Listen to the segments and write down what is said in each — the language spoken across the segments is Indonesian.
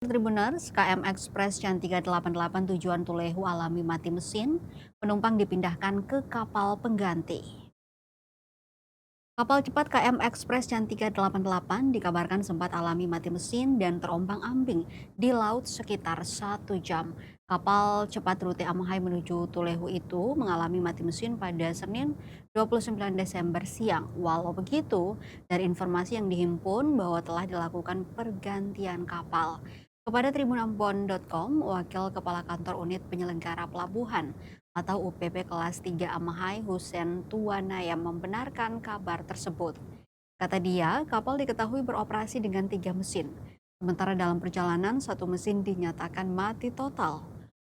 Tribuners, KM Express Can 388 tujuan Tulehu alami mati mesin, penumpang dipindahkan ke kapal pengganti. Kapal cepat KM Express Can 388 dikabarkan sempat alami mati mesin dan terombang-ambing di laut sekitar 1 jam. Kapal cepat rute Amahai menuju Tulehu itu mengalami mati mesin pada Senin 29 Desember siang. Walau begitu, dari informasi yang dihimpun bahwa telah dilakukan pergantian kapal. Kepada tribunambon.com, Wakil Kepala Kantor Unit Penyelenggara Pelabuhan atau UPP kelas 3 Amahai Husen Tuwanaya membenarkan kabar tersebut. Kata dia, kapal diketahui beroperasi dengan 3 mesin. Sementara dalam perjalanan, 1 mesin dinyatakan mati total.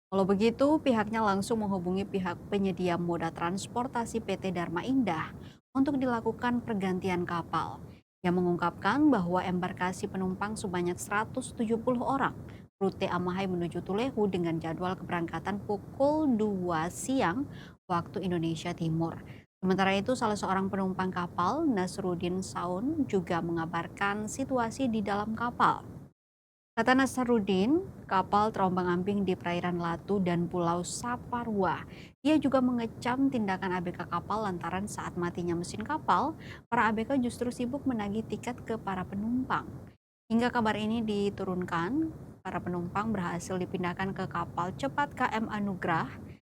Kalau begitu, pihaknya langsung menghubungi pihak penyedia moda transportasi PT Dharma Indah untuk dilakukan pergantian kapal. Yang mengungkapkan bahwa embarkasi penumpang sebanyak 170 orang rute Amahai menuju Tulehu dengan jadwal keberangkatan pukul 2 siang waktu Indonesia Timur. Sementara itu, salah seorang penumpang kapal, Nasruddin Saun, juga mengabarkan situasi di dalam kapal. Kata Nasruddin, kapal terombang-ambing di perairan Latu dan Pulau Saparua. Ia juga mengecam tindakan ABK kapal lantaran saat matinya mesin kapal, para ABK justru sibuk menagih tiket ke para penumpang. Hingga kabar ini diturunkan, para penumpang berhasil dipindahkan ke kapal cepat KM Anugrah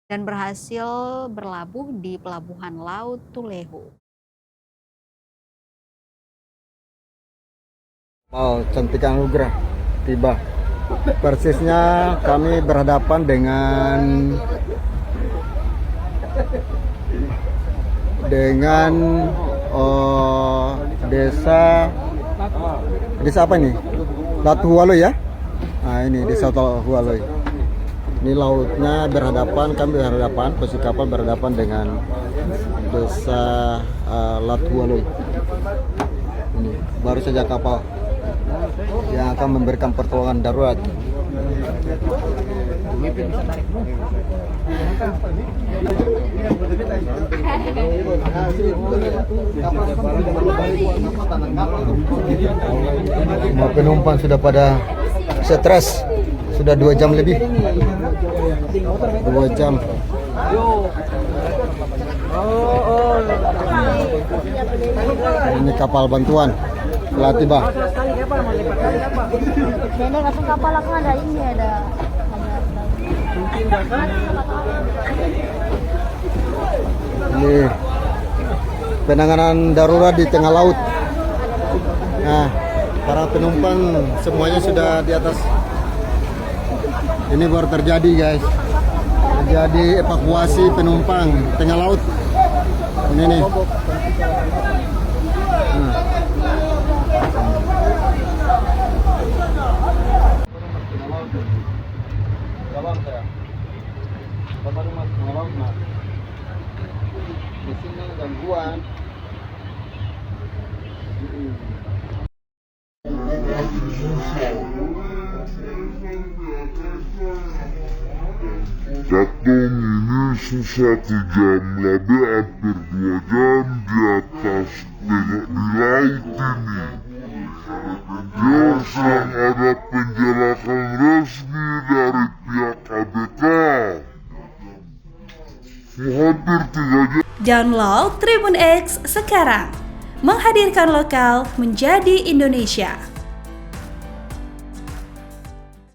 dan berhasil berlabuh di Pelabuhan Laut Tulehu. Cantik Anugrah tiba. Persisnya kami berhadapan dengan desa apa ini? Latu Hualoi ya? Nah ini desa Latu Hualoi. Ini lautnya berhadapan, kami berhadapan, posisi kapal berhadapan dengan desa Latu Hualoi. Ini baru saja kapal yang akan memberikan pertolongan darurat. Semua penumpang sudah pada stres, sudah 2 jam lebih. 2 jam. Ini kapal bantuan telah tiba. Nenek langsung kapal aku ada ini ada. Ini penanganan darurat di tengah laut. Nah, para penumpang semuanya sudah di atas. Ini baru terjadi guys. Terjadi evakuasi penumpang tengah laut. Ini nih. Di sini gangguan. Datang ini susah 1 jam lebih, hampir 2 jam di atas di laut ini. Terus ada penjelasan resmi dari pihak ABK. Hampir 3 jam. Download Tribun X sekarang, menghadirkan lokal menjadi Indonesia.